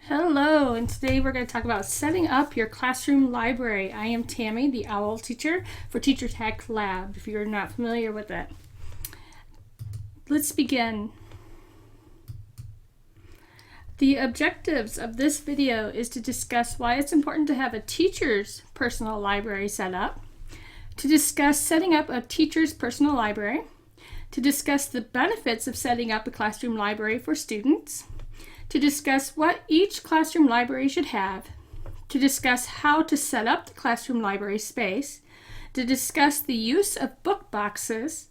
Hello, and today we're going to talk about setting up your classroom library. I am Tammy, the OWL teacher for Teacher Tech Lab, if you're not familiar with it. Let's begin. The objectives of this video is to discuss why it's important to have a teacher's personal library set up, to discuss setting up a teacher's personal library, to discuss the benefits of setting up a classroom library for students, to discuss what each classroom library should have, to discuss how to set up the classroom library space, to discuss the use of book boxes,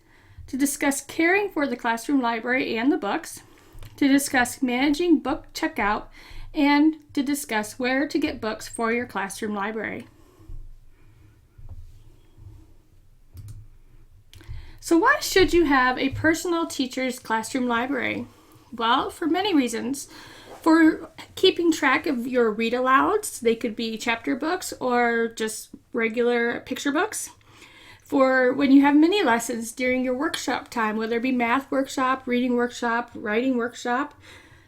to discuss caring for the classroom library and the books, to discuss managing book checkout, and to discuss where to get books for your classroom library. So why should you have a personal teacher's classroom library? Well, for many reasons. For keeping track of your read alouds, they could be chapter books or just regular picture books. For when you have mini lessons during your workshop time, whether it be math workshop, reading workshop, writing workshop,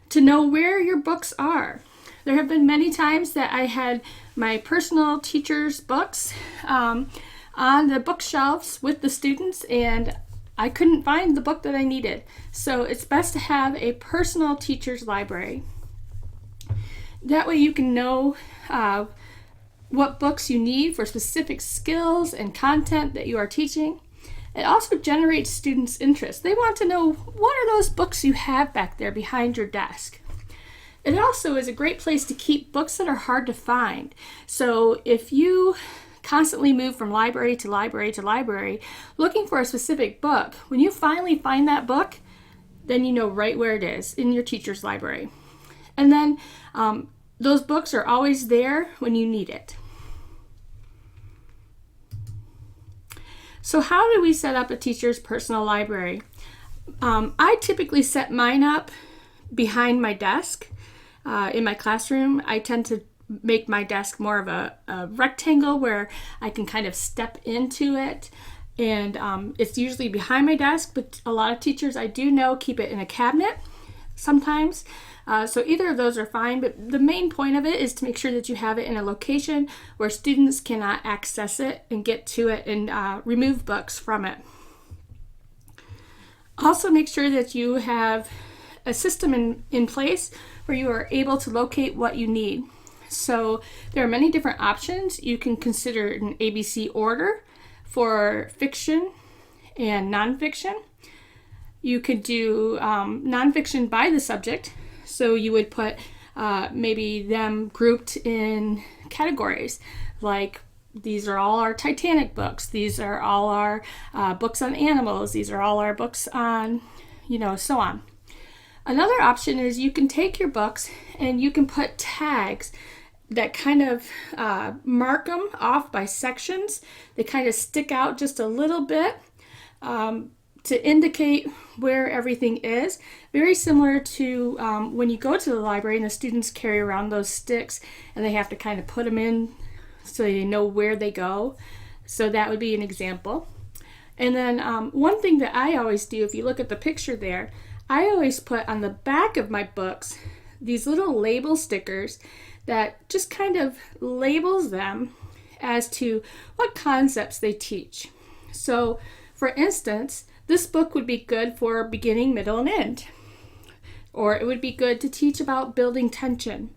to know where your books are. There have been many times that I had my personal teacher's books on the bookshelves with the students, and I couldn't find the book that I needed. So it's best to have a personal teacher's library. That way you can know what books you need for specific skills and content that you are teaching. It also generates students' interest. They want to know, what are those books you have back there behind your desk? It also is a great place to keep books that are hard to find. So if you constantly move from library to library to library looking for a specific book, when you finally find that book, then you know right where it is in your teacher's library. And then those books are always there when you need it. So how do we set up a teacher's personal library? I typically set mine up behind my desk in my classroom. I tend to make my desk more of a rectangle where I can kind of step into it, and it's usually behind my desk, but a lot of teachers I do know keep it in a cabinet sometimes. So either of those are fine, but the main point of it is to make sure that you have it in a location where students cannot access it and get to it and remove books from it. Also make sure that you have a system in place where you are able to locate what you need. So there are many different options. You can consider an ABC order for fiction and nonfiction. You could do nonfiction by the subject. So you would put maybe them grouped in categories, like these are all our Titanic books. These are all our books on animals. These are all our books on, so on. Another option is you can take your books and you can put tags that kind of mark them off by sections. They kind of stick out just a little bit to indicate where everything is. Very similar to when you go to the library and the students carry around those sticks and they have to kind of put them in so they know where they go. So that would be an example. And then one thing that I always do, if you look at the picture there, I always put on the back of my books these little label stickers that just kind of labels them as to what concepts they teach. So, for instance, this book would be good for beginning, middle, and end. Or it would be good to teach about building tension.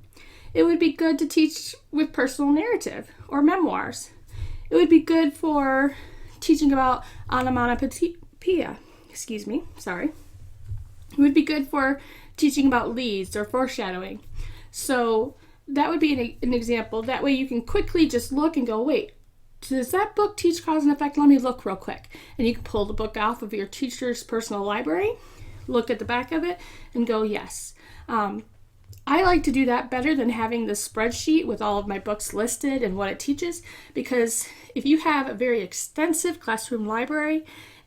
It would be good to teach with personal narrative or memoirs. It would be good for teaching about onomatopoeia. It would be good for teaching about leads or foreshadowing. So that would be an example. That way you can quickly just look and go, wait, does that book teach cause and effect? Let me look real quick. And you can pull the book off of your teacher's personal library, look at the back of it, and go, yes. I like to do that better than having the spreadsheet with all of my books listed and what it teaches, because if you have a very extensive classroom library,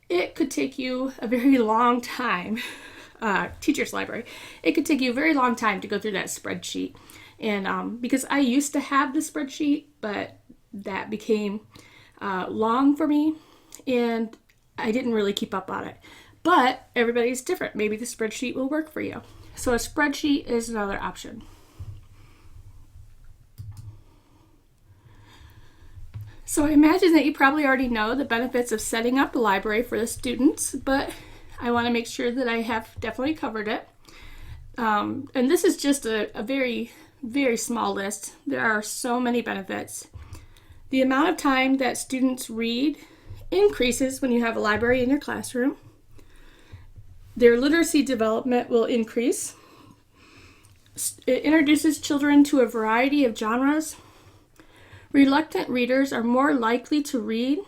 it could take you a very long time. Teacher's library, it could take you a very long time to go through that spreadsheet. And because I used to have the spreadsheet, but that became long for me and I didn't really keep up on it. But everybody's different. Maybe the spreadsheet will work for you. So a spreadsheet is another option. So I imagine that you probably already know the benefits of setting up a library for the students, but I want to make sure that I have definitely covered it. And this is just a very, very small list. There are so many benefits. The amount of time that students read increases when you have a library in your classroom. Their literacy development will increase. It introduces children to a variety of genres. Reluctant readers are more likely to read.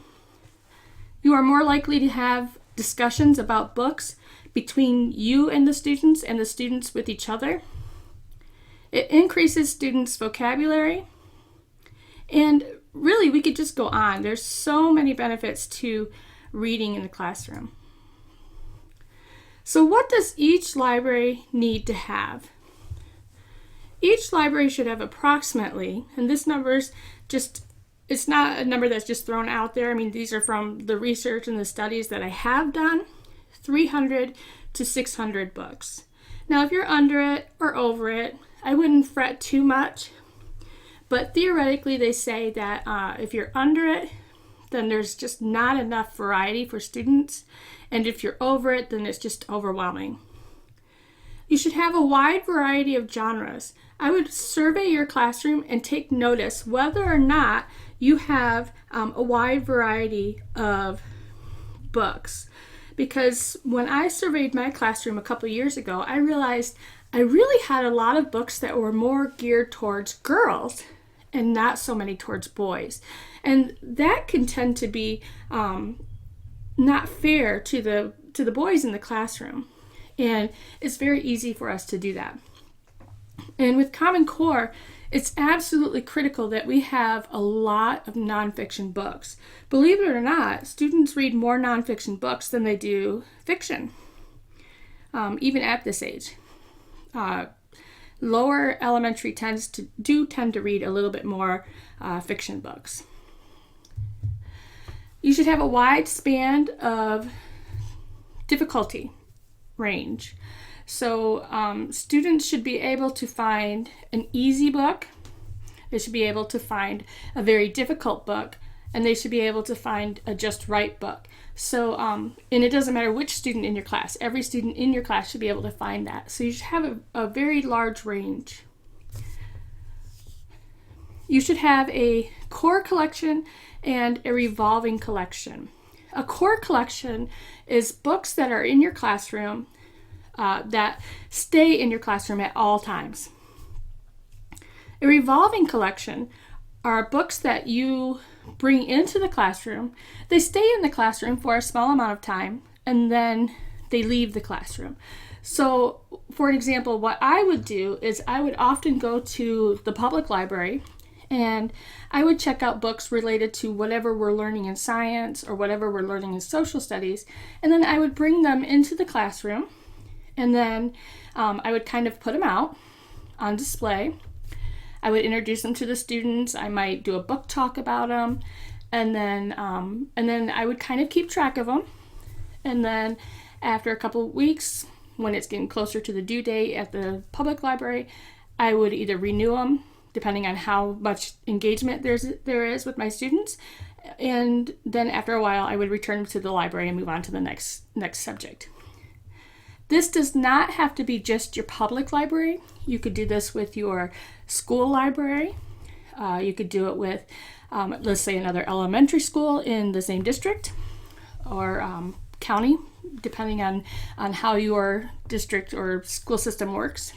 You are more likely to have discussions about books between you and the students with each other. It increases students' vocabulary. And really, we could just go on. There's so many benefits to reading in the classroom. So what does each library need to have? Each library should have approximately, and this number's just, it's not a number that's just thrown out there. I mean, these are from the research and the studies that I have done, 300 to 600 books. Now, if you're under it or over it, I wouldn't fret too much, but theoretically they say that if you're under it, then there's just not enough variety for students, and if you're over it, then it's just overwhelming. You should have a wide variety of genres. I would survey your classroom and take notice whether or not you have a wide variety of books. Because when I surveyed my classroom a couple years ago, I realized I really had a lot of books that were more geared towards girls and not so many towards boys. And that can tend to be not fair to the boys in the classroom. And it's very easy for us to do that. And with Common Core, it's absolutely critical that we have a lot of nonfiction books. Believe it or not, students read more nonfiction books than they do fiction, even at this age. Lower elementary tend to read a little bit more fiction books. You should have a wide span of difficulty range. So students should be able to find an easy book, they should be able to find a very difficult book, and they should be able to find a just right book. So, and it doesn't matter which student in your class, every student in your class should be able to find that. So you should have a very large range. You should have a core collection and a revolving collection. A core collection is books that are in your classroom that stay in your classroom at all times. A revolving collection are books that you bring into the classroom. They stay in the classroom for a small amount of time and then they leave the classroom. So, for an example, what I would do is I would often go to the public library and I would check out books related to whatever we're learning in science or whatever we're learning in social studies, and then I would bring them into the classroom. And then I would kind of put them out on display. I would introduce them to the students. I might do a book talk about them. And then I would kind of keep track of them. And then after a couple of weeks, when it's getting closer to the due date at the public library, I would either renew them, depending on how much engagement there is with my students. And then after a while, I would return them to the library and move on to the next subject. This does not have to be just your public library. You could do this with your school library. You could do it with, let's say, another elementary school in the same district or county, depending on how your district or school system works.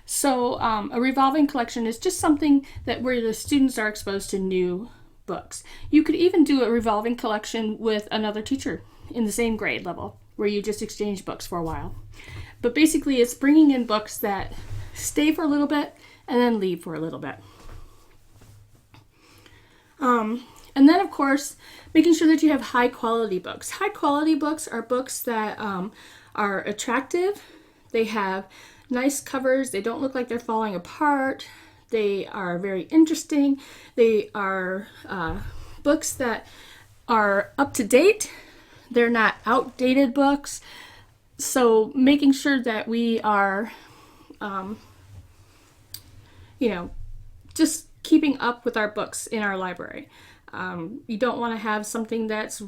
So a revolving collection is just something that where the students are exposed to new books. You could even do a revolving collection with another teacher in the same grade level, where you just exchange books for a while. But basically, it's bringing in books that stay for a little bit and then leave for a little bit. And then, of course, making sure that you have high-quality books. High-quality books are books that are attractive. They have nice covers. They don't look like they're falling apart. They are very interesting. They are books that are up to date. They're not outdated books. So making sure that we are, just keeping up with our books in our library. You don't want to have something that's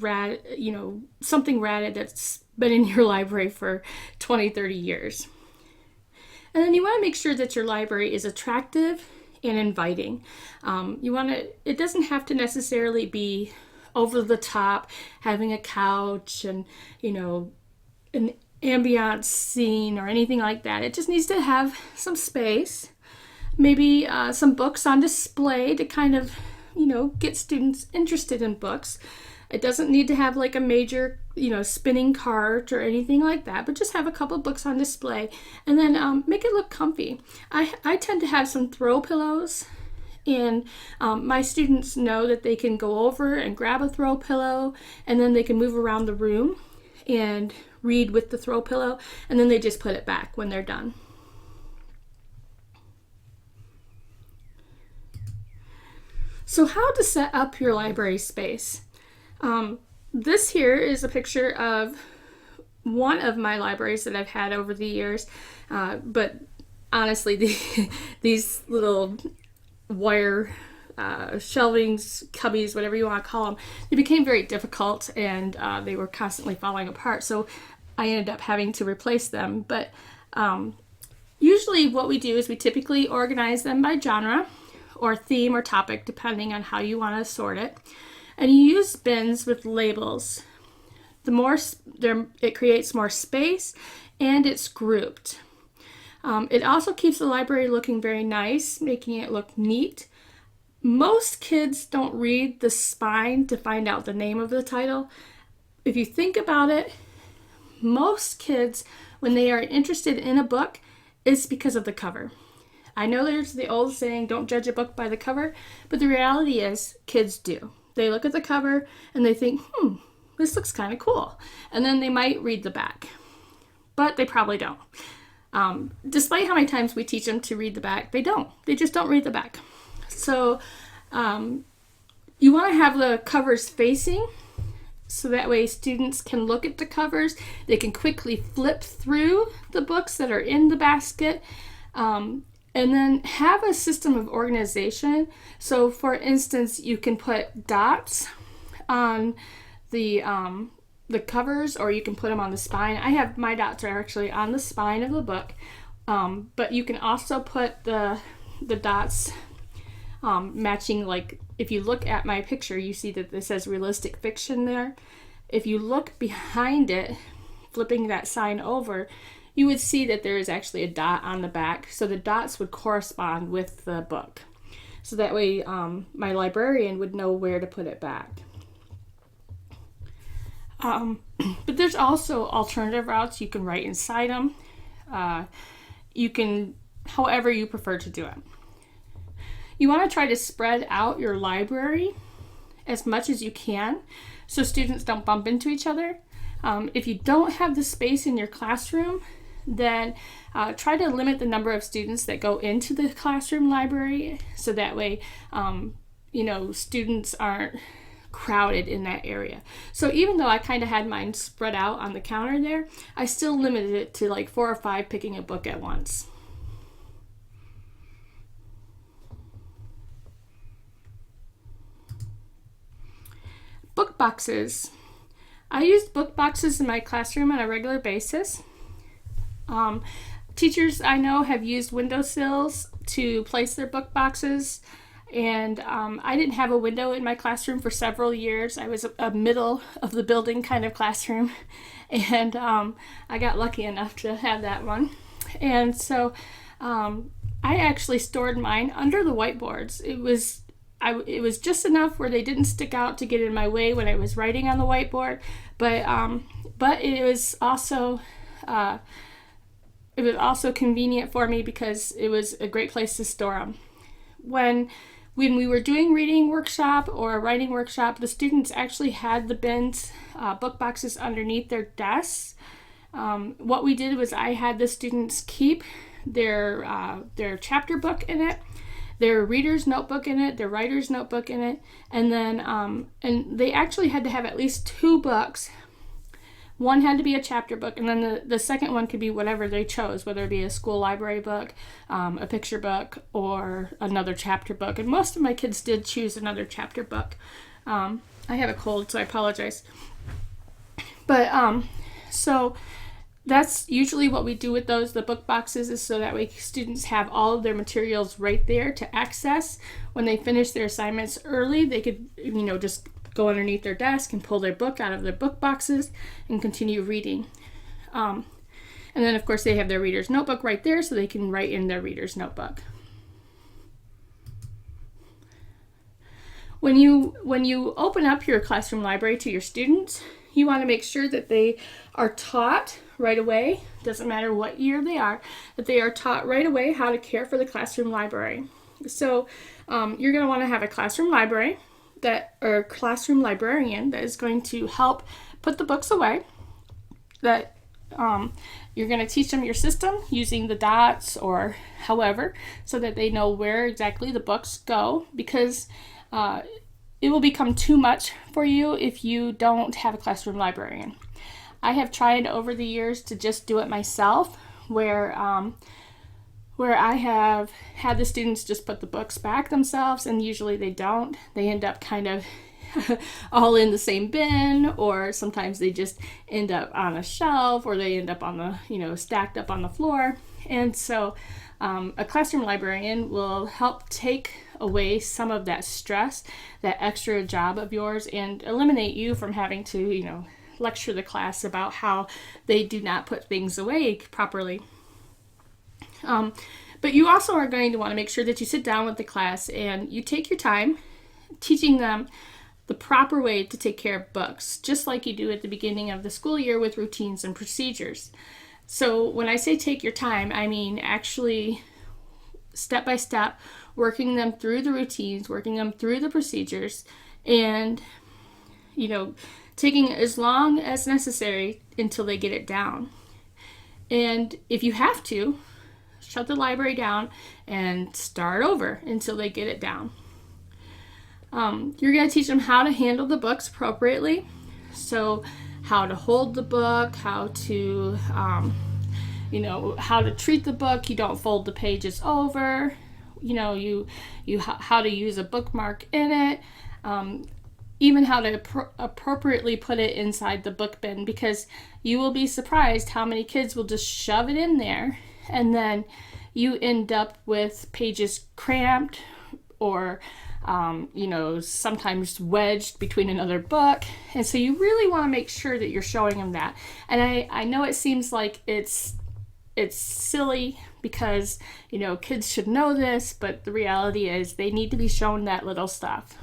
something ratted that's been in your library for 20, 30 years. And then you want to make sure that your library is attractive and inviting. It doesn't have to necessarily be over the top, having a couch and, an ambiance scene or anything like that. It just needs to have some space, maybe some books on display to kind of, get students interested in books. It doesn't need to have like a major, spinning cart or anything like that, but just have a couple books on display and then make it look comfy. I tend to have some throw pillows, and my students know that they can go over and grab a throw pillow, and then they can move around the room and read with the throw pillow, and then they just put it back when they're done. So how to set up your library space. This here is a picture of one of my libraries that I've had over the years, but honestly, these little wire shelvings, cubbies, whatever you want to call them, they became very difficult, and they were constantly falling apart, so I ended up having to replace them. But usually what we do is we typically organize them by genre or theme or topic, depending on how you want to sort it. And you use bins with labels. It creates more space, and it's grouped. It also keeps the library looking very nice, making it look neat. Most kids don't read the spine to find out the name of the title. If you think about it, most kids, when they are interested in a book, it's because of the cover. I know there's the old saying, don't judge a book by the cover, but the reality is kids do. They look at the cover and they think, this looks kind of cool. And then they might read the back, but they probably don't. Despite how many times we teach them to read the back, they don't. They just don't read the back. So you want to have the covers facing, so that way students can look at the covers. They can quickly flip through the books that are in the basket, and then have a system of organization. So for instance, you can put dots on the covers, or you can put them on the spine. My dots are actually on the spine of the book, but you can also put the dots matching, like if you look at my picture, you see that this says realistic fiction there. If you look behind it, flipping that sign over, you would see that there is actually a dot on the back. So the dots would correspond with the book. So that way my librarian would know where to put it back. But there's also alternative routes. You can write inside them. You can, however you prefer to do it. You want to try to spread out your library as much as you can so students don't bump into each other. If you don't have the space in your classroom, then try to limit the number of students that go into the classroom library, so that way students aren't crowded in that area. So even though I kind of had mine spread out on the counter there, I still limited it to like 4 or 5 picking a book at once. Book boxes. I use book boxes in my classroom on a regular basis. Teachers I know have used windowsills to place their book boxes, and I didn't have a window in my classroom for several years. I was a middle of the building kind of classroom, and I got lucky enough to have that one. And so I actually stored mine under the whiteboards. It was just enough where they didn't stick out to get in my way when I was writing on the whiteboard, but it was also convenient for me because it was a great place to store them. When we were doing reading workshop or writing workshop, the students actually had the bins, book boxes underneath their desks. What we did was I had the students keep their chapter book in it, their reader's notebook in it, their writer's notebook in it, and then and they actually had to have at least 2 books. One had to be a chapter book, and then the second one could be whatever they chose, whether it be a school library book, a picture book, or another chapter book. And most of my kids did choose another chapter book. I have a cold, so I apologize. But so that's usually what we do with the book boxes, is so that way students have all of their materials right there to access. When they finish their assignments early, they could, just go underneath their desk and pull their book out of their book boxes and continue reading. And then, of course, they have their reader's notebook right there, so they can write in their reader's notebook. When you open up your classroom library to your students, you want to make sure that they are taught right away, doesn't matter what year they are, that they are taught right away how to care for the classroom library. So you're going to want to have a classroom library or classroom librarian that is going to help put the books away, that you're going to teach them your system using the dots or however, so that they know where exactly the books go, because it will become too much for you if you don't have a classroom librarian. I have tried over the years to just do it myself, where I have had the students just put the books back themselves, and usually they don't. They end up kind of all in the same bin, or sometimes they just end up on a shelf, or they end up on the, stacked up on the floor. And so a classroom librarian will help take away some of that stress, that extra job of yours, and eliminate you from having to, lecture the class about how they do not put things away properly. But you also are going to want to make sure that you sit down with the class and you take your time teaching them the proper way to take care of books, just like you do at the beginning of the school year with routines and procedures. So when I say take your time, I mean actually step by step, working them through the routines, working them through the procedures, and, taking as long as necessary until they get it down. And if you have to, shut the library down and start over until they get it down. You're going to teach them how to handle the books appropriately. So how to hold the book, how to, how to treat the book. You don't fold the pages over. How to use a bookmark in it. Even how to appropriately put it inside the book bin, because you will be surprised how many kids will just shove it in there, and then you end up with pages cramped or sometimes wedged between another book. And so you really want to make sure that you're showing them that. And I know it seems like it's silly, because kids should know this, but the reality is they need to be shown that little stuff.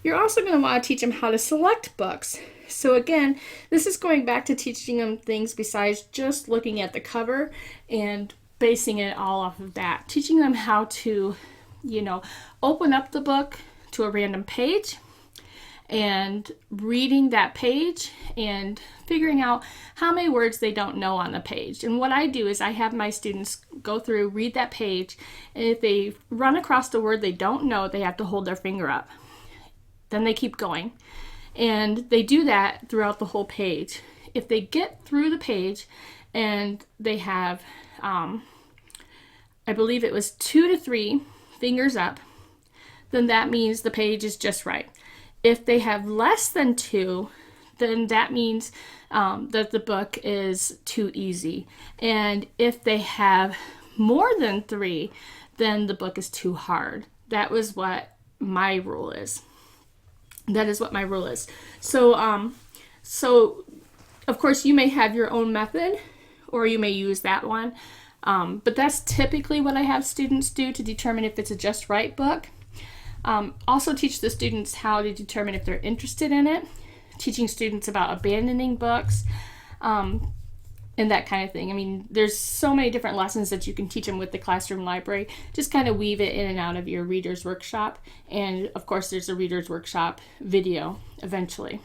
You're also going to want to teach them how to select books. So again, this is going back to teaching them things besides just looking at the cover and basing it all off of that. Teaching them how to, open up the book to a random page and reading that page and figuring out how many words they don't know on the page. And what I do is I have my students go through, read that page, and if they run across the word they don't know, they have to hold their finger up. Then they keep going. And they do that throughout the whole page. If they get through the page and they have, I believe it was 2 to 3 fingers up, then that means the page is just right. If they have less than 2, then that means that the book is too easy. And if they have more than 3, then the book is too hard. That was what my rule is. That is what my rule is. So of course you may have your own method, or you may use that one. But that's typically what I have students do to determine if it's a just right book. Also teach the students how to determine if they're interested in it. Teaching students about abandoning books, and that kind of thing. I mean, there's so many different lessons that you can teach them with the classroom library. Just kind of weave it in and out of your Reader's Workshop. And of course, there's a Reader's Workshop video eventually.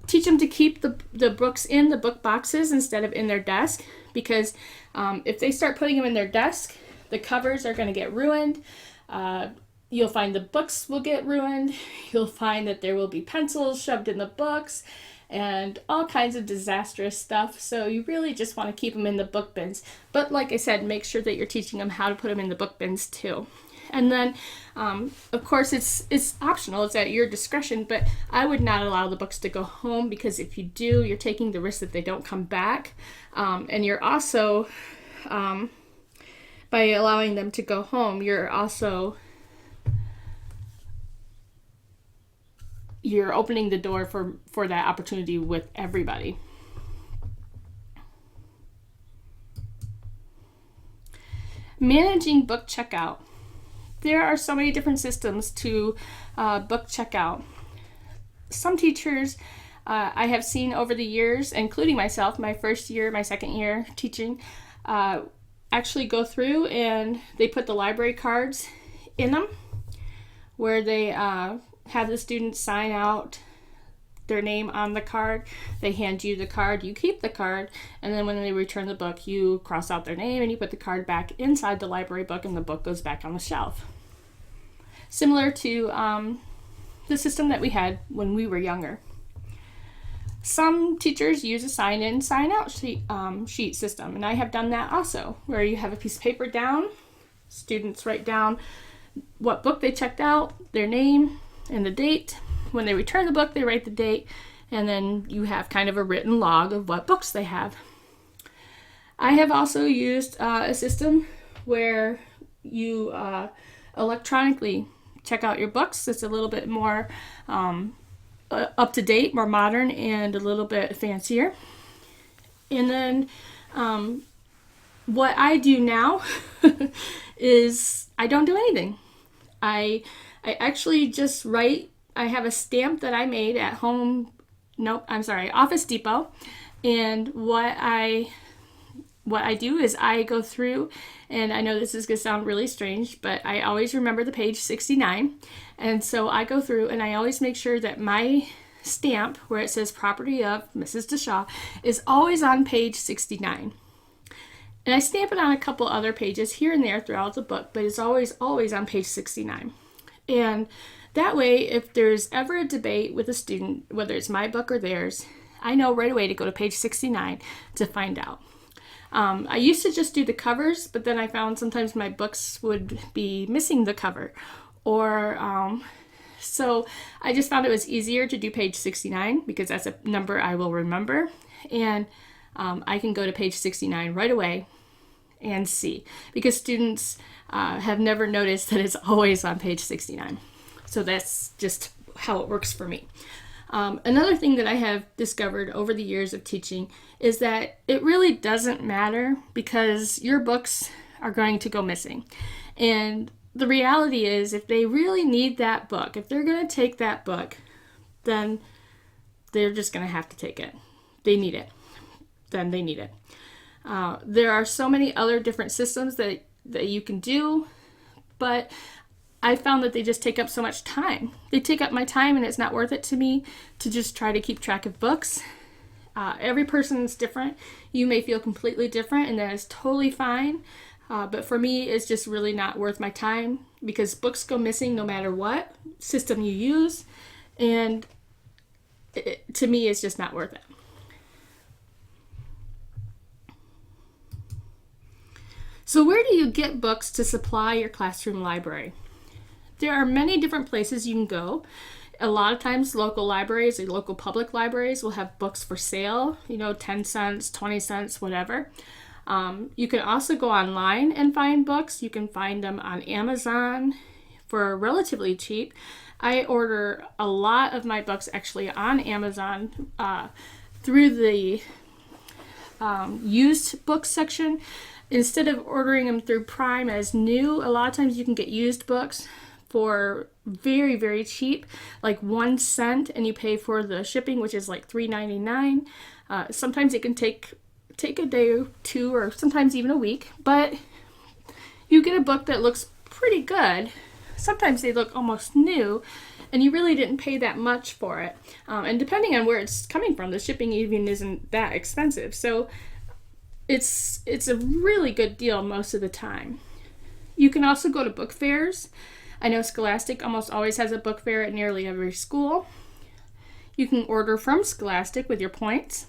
Teach them to keep the books in the book boxes instead of in their desk, because if they start putting them in their desk, the covers are going to get ruined. You'll find the books will get ruined. You'll find that there will be pencils shoved in the books and all kinds of disastrous stuff. So you really just want to keep them in the book bins. But like I said, make sure that you're teaching them how to put them in the book bins too. And then, of course, it's optional. It's at your discretion, but I would not allow the books to go home, because if you do, you're taking the risk that they don't come back. And you're also, by allowing them to go home, you're opening the door for that opportunity with everybody. Managing book checkout. There are so many different systems to book checkout. Some teachers I have seen over the years, including myself, my first year, my second year teaching, actually go through and they put the library cards in them, where they have the students sign out their name on the card. They hand you the card, you keep the card, and then when they return the book, you cross out their name and you put the card back inside the library book, and the book goes back on the shelf. Similar to the system that we had when we were younger. Some teachers use a sign-in, sign-out sheet system, and I have done that also, where you have a piece of paper down, students write down what book they checked out, their name, and the date. When they return the book, they write the date, and then you have kind of a written log of what books they have. I have also used a system where you electronically check out your books. It's a little bit more up to date, more modern, and a little bit fancier. And then what I do now is I don't do anything. I actually just write. I have a stamp that I made at Office Depot, and what I do is I go through, and I know this is going to sound really strange, but I always remember the page 69, and so I go through and I always make sure that my stamp, where it says property of Mrs. DeShaw, is always on page 69. And I stamp it on a couple other pages here and there throughout the book, but it's always on page 69. And that way, if there's ever a debate with a student, whether it's my book or theirs, I know right away to go to page 69 to find out. I used to just do the covers, but then I found sometimes my books would be missing the cover. So I just found it was easier to do page 69, because that's a number I will remember. And I can go to page 69 right away and see, because students have never noticed that it's always on page 69. So that's just how it works for me. Another thing that I have discovered over the years of teaching is that it really doesn't matter, because your books are going to go missing. And the reality is, if they really need that book, if they're going to take that book, then they're just going to have to take it. They need it. Then they need it. There are so many other different systems that you can do, but I found that they just take up so much time. They take up my time, and it's not worth it to me to just try to keep track of books. Every person is different. You may feel completely different, and that is totally fine. But for me, it's just really not worth my time, because books go missing no matter what system you use. And to me, it's just not worth it. So where do you get books to supply your classroom library? There are many different places you can go. A lot of times local libraries or local public libraries will have books for sale, 10 cents, 20 cents, whatever. You can also go online and find books. You can find them on Amazon for relatively cheap. I order a lot of my books actually on Amazon through the used books section. Instead of ordering them through Prime as new, a lot of times you can get used books for very, very cheap, like 1 cent, and you pay for the shipping, which is like $3.99. Sometimes it can take a day or two, or sometimes even a week, but you get a book that looks pretty good. Sometimes they look almost new, and you really didn't pay that much for it. And depending on where it's coming from, the shipping even isn't that expensive. So it's a really good deal most of the time. You can also go to book fairs. I know Scholastic almost always has a book fair at nearly every school. You can order from Scholastic with your points.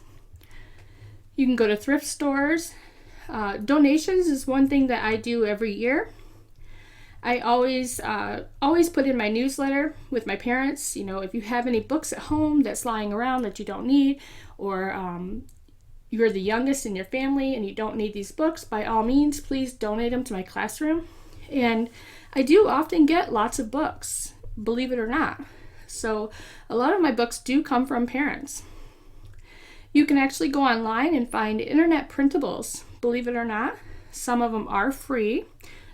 You can go to thrift stores. Donations is one thing that I do every year. I always put in my newsletter with my parents, if you have any books at home that's lying around that you don't need, or you're the youngest in your family and you don't need these books, by all means, please donate them to my classroom. And I do often get lots of books, believe it or not. So a lot of my books do come from parents. You can actually go online and find internet printables, believe it or not. Some of them are free.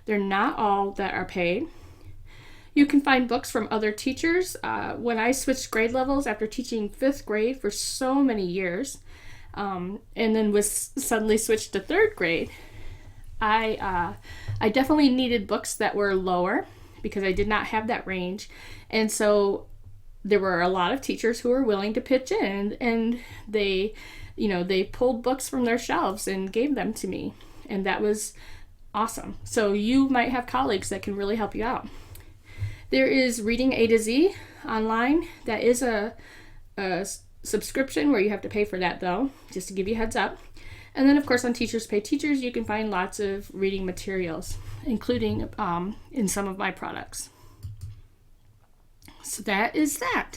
They're not all that are paid. You can find books from other teachers. When I switched grade levels after teaching 5th grade for so many years, and then was suddenly switched to 3rd grade, I definitely needed books that were lower because I did not have that range. And so there were a lot of teachers who were willing to pitch in, and they pulled books from their shelves and gave them to me. And that was awesome. So you might have colleagues that can really help you out. There is Reading A to Z online. That is a subscription where you have to pay for that, though, just to give you a heads up. And then, of course, on Teachers Pay Teachers, you can find lots of reading materials, including in some of my products. So that is that.